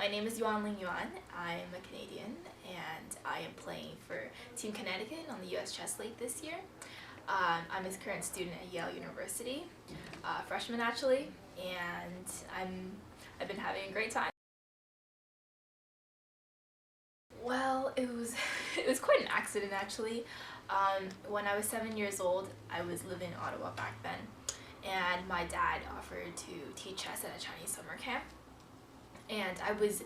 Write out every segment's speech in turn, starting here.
My name is Yuanling Yuan. I'm a Canadian and I am playing for Team Connecticut on the US Chess League this year. I'm a current student at Yale University, freshman actually, and I've been having a great time. Well, it was quite an accident actually. When I was 7 years old, I was living in Ottawa back then, and my dad offered to teach chess at a Chinese summer camp. And I was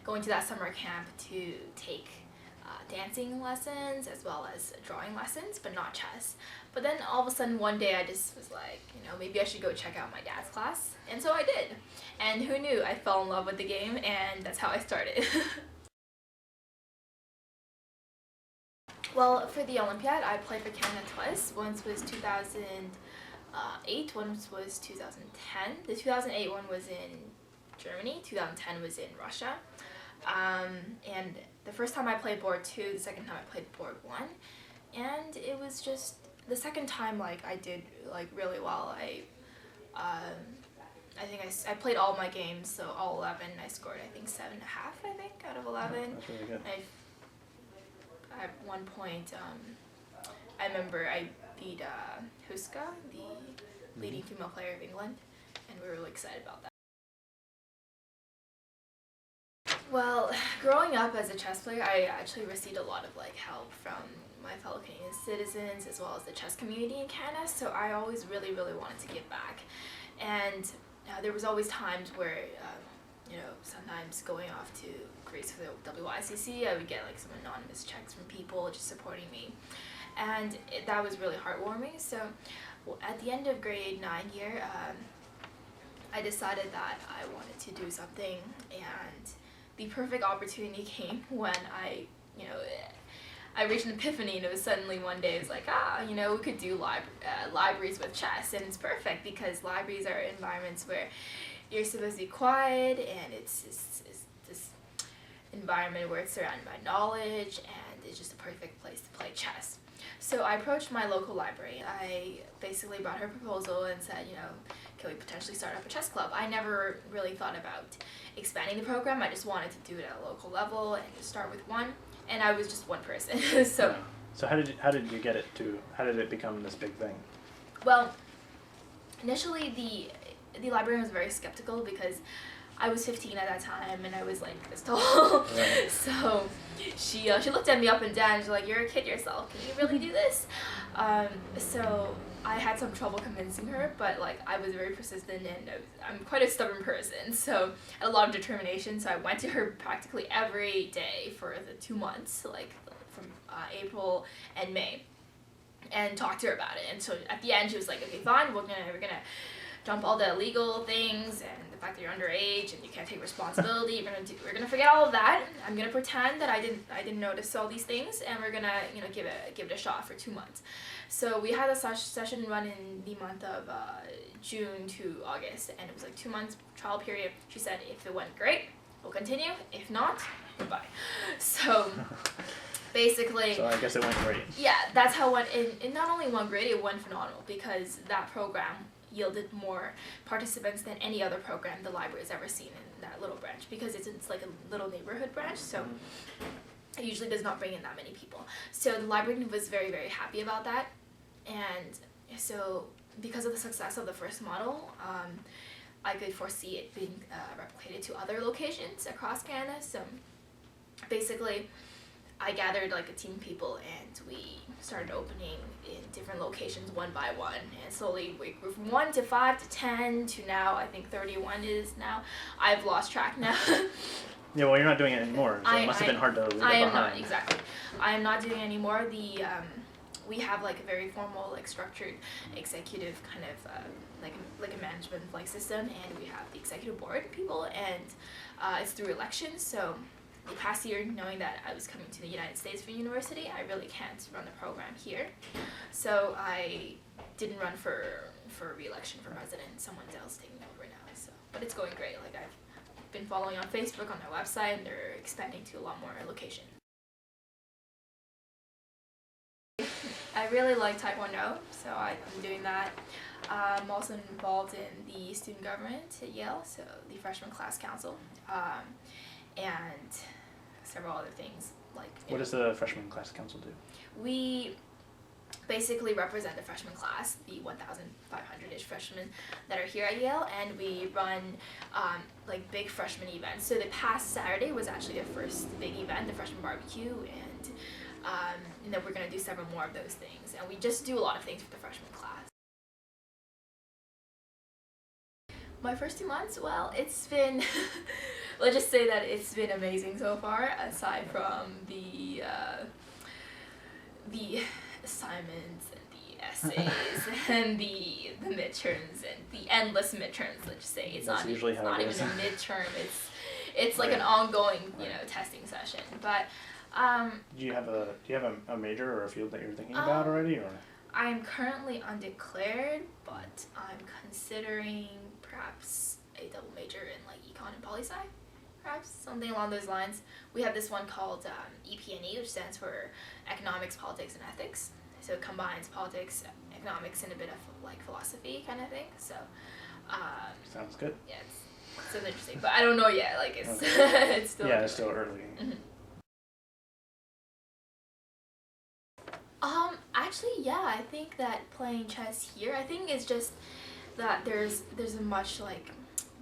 going to that summer camp to take dancing lessons as well as drawing lessons, but not chess. But then all of a sudden one day I just was like, maybe I should go check out my dad's class. And so I did. And who knew, I fell in love with the game, and that's how I started. Well, for the Olympiad, I played for Canada twice. Once was 2008, once was 2010. The 2008 one was in Germany, 2010 was in Russia. And the first time I played board 2, the second time I played board 1. And it was just, the second time I did really well. I think I played all my games, so all 11. I scored I think 7.5 out of 11. Oh, that's really good. At one point, I remember I beat Huska, the leading female player of England, and we were really excited about that. Well, growing up as a chess player, I actually received a lot of help from my fellow Canadian citizens as well as the chess community in Canada, so I always really wanted to give back. And there was always times where sometimes going off to Greece for the WICC, I would get some anonymous checks from people just supporting me, and that was really heartwarming. So at the end of grade 9 year, I decided that I wanted to do something, and the perfect opportunity came when I reached an epiphany, and it was suddenly one day, it was like, we could do libraries with chess, and it's perfect because libraries are environments where you're supposed to be quiet, and it's this environment where it's surrounded by knowledge, and it's just a perfect place to play chess. So I approached my local library. I basically brought her a proposal and said, can we potentially start up a chess club? I never really thought about expanding the program. I just wanted to do it at a local level and just start with one. And I was just one person. So how did you get it to? How did it become this big thing? Well, initially the librarian was very skeptical because I was 15 at that time, and I was this tall. Right. So she looked at me up and down, and she's like, "You're a kid yourself. Can you really do this?" So I had some trouble convincing her, but I was very persistent, and I'm quite a stubborn person, so I had a lot of determination. So I went to her practically every day for the 2 months, from April and May, and talked to her about it. And so at the end, she was like, "Okay, fine. We're gonna dump all the legal things and the fact that you're underage and you can't take responsibility. We're gonna forget all of that. I'm gonna pretend that I didn't notice all these things, and we're gonna give it a shot for 2 months." So we had a session run in the month of June to August, and it was 2 months trial period. She said if it went great, we'll continue. If not, goodbye. So basically, so I guess it went great. Yeah, that's how it went. It not only went great, it went phenomenal because that program yielded more participants than any other program the library has ever seen in that little branch, because it's like a little neighborhood branch, so it usually does not bring in that many people. So the library was very happy about that, and so because of the success of the first model, I could foresee it being replicated to other locations across Canada. So basically I gathered a team of people, and we started opening in different locations one by one, and slowly we grew from 1 to 5 to 10 to now I think 31 is now. I've lost track now. Yeah, well, you're not doing it anymore, so it must have been hard to leave it behind. I am not, exactly. I am not doing it anymore. We have a very formal structured executive kind of like a management system, and we have the executive board people, and it's through elections. So the past year, knowing that I was coming to the United States for university, I really can't run the program here. So I didn't run for re-election for president. Someone else taking over now. So, but it's going great. I've been following on Facebook, on their website, and they're expanding to a lot more locations. I really like Taekwondo, so I'm doing that. I'm also involved in the student government at Yale, so the freshman class council. and several other things. What does the freshman class council do? We basically represent the freshman class, the 1,500-ish freshmen that are here at Yale, and we run big freshman events. So the past Saturday was actually the first big event, the freshman barbecue, and then we're going to do several more of those things. And we just do a lot of things for the freshman class. My first 2 months, well, it's been, let's just say that it's been amazing so far, aside from the assignments and the essays and the midterms and the endless midterms, let's just say. It's That's not usually how it even is. a midterm, it's like an ongoing, testing session. But Do you have a major or a field that you're thinking about already, or? I'm currently undeclared, but I'm considering perhaps a double major in econ and poli-sci, perhaps something along those lines. We have this one called EPNE, which stands for Economics, Politics, and Ethics. So it combines politics, economics, and a bit of philosophy kind of thing. So Sounds good. yeah, it's interesting, but I don't know yet. It's Okay. it's still It's still early. Mm-hmm. Actually, yeah, I think that playing chess here, I think it's just that there's a much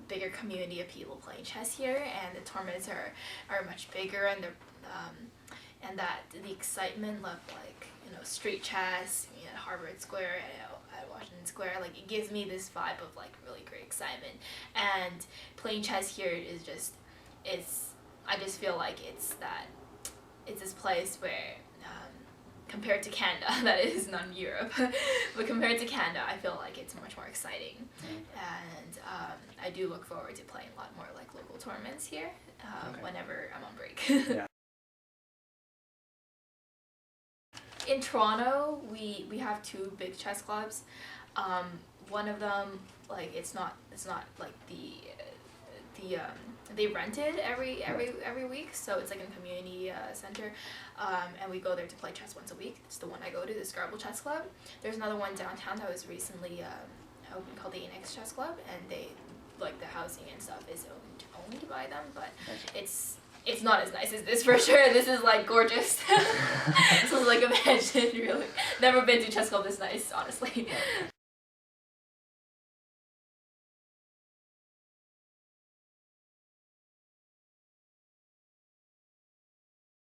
bigger community of people playing chess here, and the tournaments are much bigger, and and that the excitement of street chess at Harvard Square, at Washington Square, it gives me this vibe of really great excitement. And playing chess here is just I just feel like it's this place where compared to Canada, that is not Europe, but compared to Canada, I feel like it's much more exciting. And I do look forward to playing a lot more local tournaments here whenever I'm on break. Yeah. In Toronto, we have 2 big chess clubs. One of them, it's not they rent it every week, so it's a community center, and we go there to play chess once a week. It's the one I go to, the Scarborough Chess Club. There's another one downtown that was recently opened called the Annex Chess Club, and they the housing and stuff is owned by them, but it's not as nice as this for sure. This is gorgeous. This is a mansion, really. Never been to a chess club this nice, honestly.